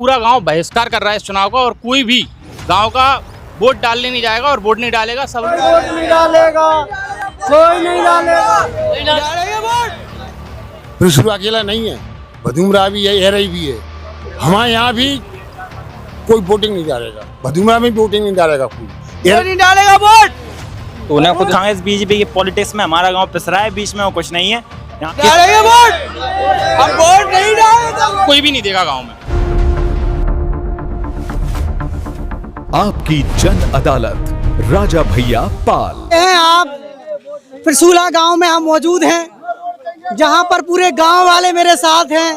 पूरा गांव बहिष्कार कर रहा है इस चुनाव का और कोई भी गांव का वोट डालने नहीं जाएगा और वोट नहीं डालेगा। सब वोट नहीं डालेगा, कोई नहीं डालेगा वोट। त्रिशूल अकेला नहीं है, भदुमरा भी है, एरई भी है। हमारे यहाँ भी कोई वोटिंग नहीं डालेगा, भदुमरा में वोटिंग नहीं डालेगा, कोई नहीं डालेगा वोट। तो उन्हें खुद कांग्रेस बीजेपी की पॉलिटिक्स में हमारा गांव पिस रहा है, बीच में वो कुछ नहीं है। डालेंगे वोट, हम वोट नहीं डालेंगे, कोई भी नहीं देगा गांव में। आपकी जन अदालत, राजा भैया पाल। आप त्रिशूला गांव में हम मौजूद हैं, जहां पर पूरे गांव वाले मेरे साथ हैं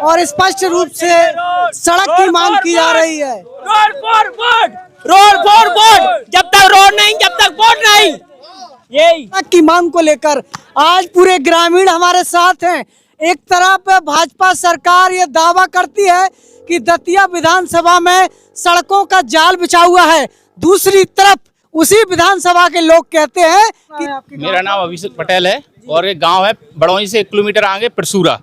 और स्पष्ट रूप से सड़क की मांग की जा रही है। रोड फॉर वोट, जब तक रोड नहीं जब तक वोट नहीं। यही सड़क की मांग को लेकर आज पूरे ग्रामीण हमारे साथ हैं। एक तरफ भाजपा सरकार ये दावा करती है कि दतिया विधानसभा में सड़कों का जाल बिछा हुआ है, दूसरी तरफ उसी विधानसभा के लोग कहते हैं कि मेरा नाम अभिषेक पटेल है और एक गांव है बड़ौनी से 1 किलोमीटर आगे परसूरा,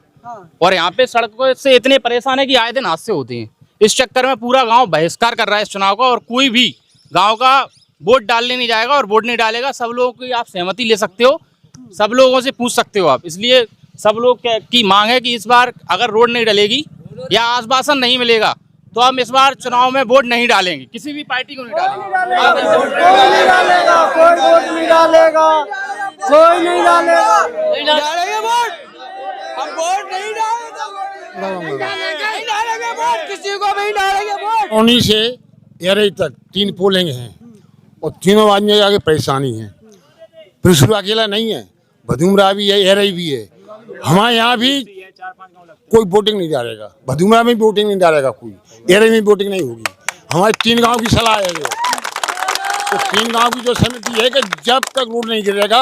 और यहाँ पे सड़कों से इतने परेशान है कि आए दिन हादसे होते हैं। इस चक्कर में पूरा गांव बहिष्कार कर रहा है इस चुनाव का और कोई भी गांव का वोट डालने नहीं जाएगा और वोट नहीं डालेगा। सब लोगों की आप सहमति ले सकते हो, सब लोगों से पूछ सकते हो आप। इसलिए सब लोग की मांग है कि इस बार अगर रोड नहीं डलेगी या आश्वासन नहीं मिलेगा तो हम इस बार चुनाव में वोट नहीं डालेंगे, किसी भी पार्टी को नहीं डालेंगे। कोई नहीं डालेगा, कोई वोट नहीं डालेगा, कोई नहीं डालेगा, नहीं डालेंगे वोट, हम वोट नहीं डालेंगे वोट, किसी को भी डालेंगे वोट। उन्हीं से एरई तक 3 पोलिंग हैं और तीनों आदमी आगे परेशानी है। त्रिशूल अकेला नहीं है, भदुमरा भी है, एरई भी है। हमारे यहाँ भी कोई वोटिंग नहीं डालेगा, भदुमरा में वोटिंग नहीं डालेगा, कोई एरई में वोटिंग नहीं होगी। हमारे 3 गांव की सलाह है तो 3 गांव की जो समिति है कि जब तक रोड नहीं गिरेगा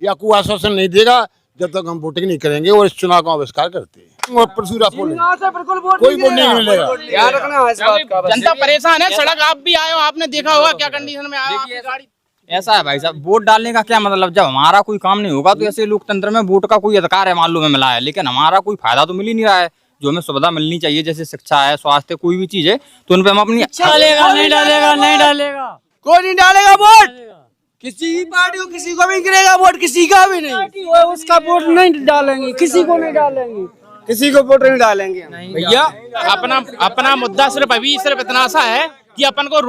या कोई आश्वासन नहीं देगा जब तक हम वोटिंग नहीं करेंगे और इस चुनाव का बहिष्कार करते हैं। और परसूरा पोलिंग कोई वोट नहीं मिलेगा। याद रखना है इस बात का। जनता परेशान है, सड़क आप भी आए हो, आपने देखा होगा क्या कंडीशन में आया आपकी गाड़ी। ऐसा है भाई साहब, वोट डालने का क्या मतलब, जब हमारा कोई काम नहीं होगा तो ऐसे लोकतंत्र में वोट का कोई अधिकार है मालूम है मिला है, लेकिन हमारा कोई फायदा तो मिल ही नहीं रहा है। जो हमें सुविधा मिलनी चाहिए जैसे शिक्षा है, स्वास्थ्य, कोई भी चीज है तो उन पे हम अपनी डालेगा, नहीं डालेगा, नहीं डालेगा, कोई नहीं डालेगा वोट। किसी भी पार्टी को किसी को भी गिरेगा वोट, किसी का भी नहीं, उसका वोट नहीं डालेंगे, किसी को नहीं डालेंगे, किसी को वोट नहीं डालेंगे भैया। अपना मुद्दा सिर्फ इतना सा है कि अपन को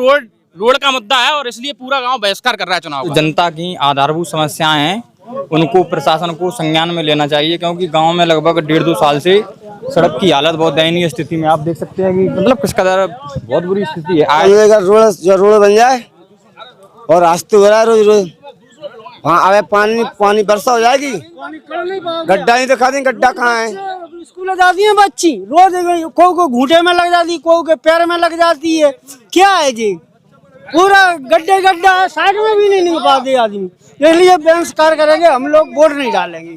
रोड का मुद्दा है और इसलिए पूरा गांव बहिष्कार कर रहा है चुनाव का। जनता की आधारभूत समस्याएं हैं, उनको प्रशासन को संज्ञान में लेना चाहिए, क्योंकि गांव में लगभग 1.5-2 साल से सड़क की हालत बहुत दयनीय स्थिति में आप देख सकते हैं कि मतलब किस कदर बहुत बुरी स्थिति है। अगर रोड बन जाए और रास्ते हो रहा है रोज रोज, वहाँ अब पानी बरसा हो जाएगी, गड्ढा नहीं दिखा देंगे, गड्ढा कहाँ है। स्कूल जाती है बच्ची रोज, को घूंटे में लग जाती, को के पैर में लग जाती है, क्या है जी, पूरा गड्ढा है, साइड में भी नहीं निकल पाते आदमी। इसलिए बहिष्कार करेंगे हम लोग, वोट नहीं डालेंगे।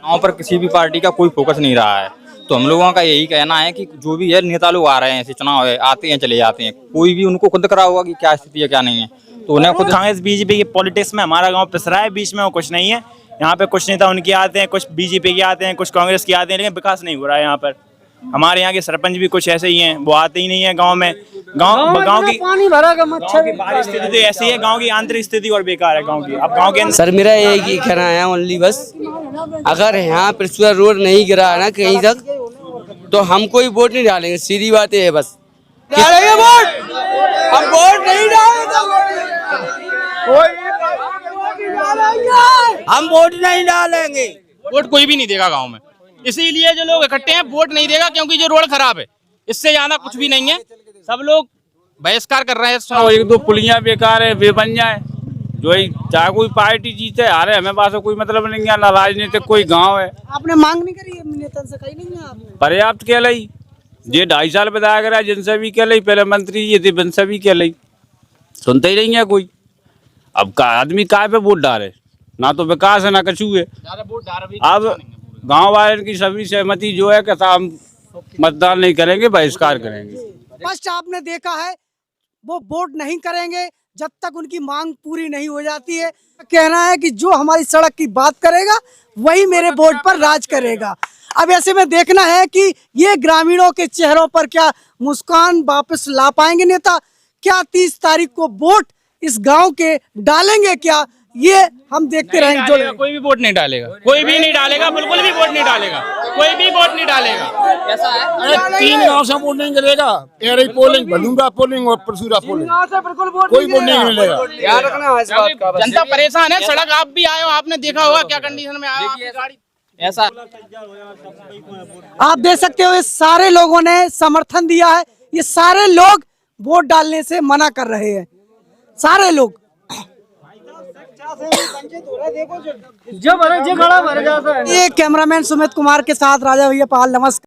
गाँव पर किसी भी पार्टी का कोई फोकस नहीं रहा है, तो हम लोगों का यही कहना है कि जो भी है नेता लोग आ रहे हैं, ऐसे चुनाव है, आते हैं चले जाते हैं, कोई भी उनको खुद करा होगा कि क्या स्थिति है क्या नहीं है। तो उन्हें खुद कांग्रेस बीजेपी की पॉलिटिक्स में हमारा गांव पिस रहा है, बीच में वो कुछ नहीं है। यहाँ पे कुछ नेता उनके आते हैं, कुछ बीजेपी के आते हैं, कुछ कांग्रेस के आते हैं, लेकिन विकास नहीं हो रहा है यहाँ पर। हमारे यहाँ के सरपंच भी कुछ ऐसे ही हैं, वो आते ही नहीं है गाँव में। गाँव की पानी भरा का मच्छर, बाहरी स्थिति तो ऐसी है, गाँव की आंतरिक स्थिति और बेकार है गाँव की। अब गाँव के सर मेरा एक ही कहना है ओनली बस, अगर यहाँ परसूरा रोड नहीं गिरा है ना कहीं तक तो हम कोई वोट नहीं डालेंगे, सीधी बात है बस। डालेंगे वोट, हम वोट नहीं डालेंगे, हम वोट नहीं डालेंगे। वोट कोई भी नहीं देगा गांव में, इसीलिए जो लोग इकट्ठे हैं वोट नहीं देगा, क्योंकि जो रोड खराब है, इससे ज्यादा कुछ भी नहीं है। सब लोग बहिष्कार कर रहे हैं। 1-2 पुलियां बेकार है, वे बन जाए, जो चाहे कोई पार्टी जीते हारे, हमें पास कोई मतलब नहीं है, ना राजनीतिक कोई गांव है। आपने मांग नहीं करी है नेता से, कहीं नहीं है आपने? पर्याप्त कह ली, ये 2.5 साल विधायक रहा, जिनसे भी कह ली, पहले मंत्री ये थे, जिनसे भी कह ली, सुनते ही नहीं है कोई। अब का आदमी काय पे वोट डाले, ना तो विकास है ना कछू है। अब गाँव वाले की सभी सहमति जो है कि हम मतदान नहीं करेंगे, बहिष्कार करेंगे। फर्स्ट आपने देखा है, वो वोट नहीं करेंगे जब तक उनकी मांग पूरी नहीं हो जाती है। कहना है कि जो हमारी सड़क की बात करेगा वही मेरे वोट पर राज करेगा। अब ऐसे में देखना है कि ये ग्रामीणों के चेहरों पर क्या मुस्कान वापस ला पाएंगे नेता, क्या 30 तारीख को वोट इस गांव के डालेंगे क्या, ये हम देखते रहेंगे। डालेगा, कोई भी वोट नहीं डालेगा, कोई भी नहीं डालेगा, बिल्कुल भी वोट नहीं डालेगा, कोई भी वोट नहीं डालेगा। ऐसा है, अरे 3 गांव से वोट नहीं करेगा, एरई पोलिंग, भलूंगा पोलिंग और परसूरा पोलिंग, कोई वोट नहीं मिलेगा। याद रखना है इस बात का। जनता परेशान है, सड़क आप भी आए हो, आपने देखा होगा क्या कंडीशन में आया आपकी गाड़ी। ऐसा आप देख सकते हो, ये सारे लोगों ने समर्थन दिया है, ये सारे लोग वोट डालने से मना कर रहे हैं, सारे लोग। ये कैमरामैन सुमित कुमार के साथ राजा भैया पाल, नमस्कार।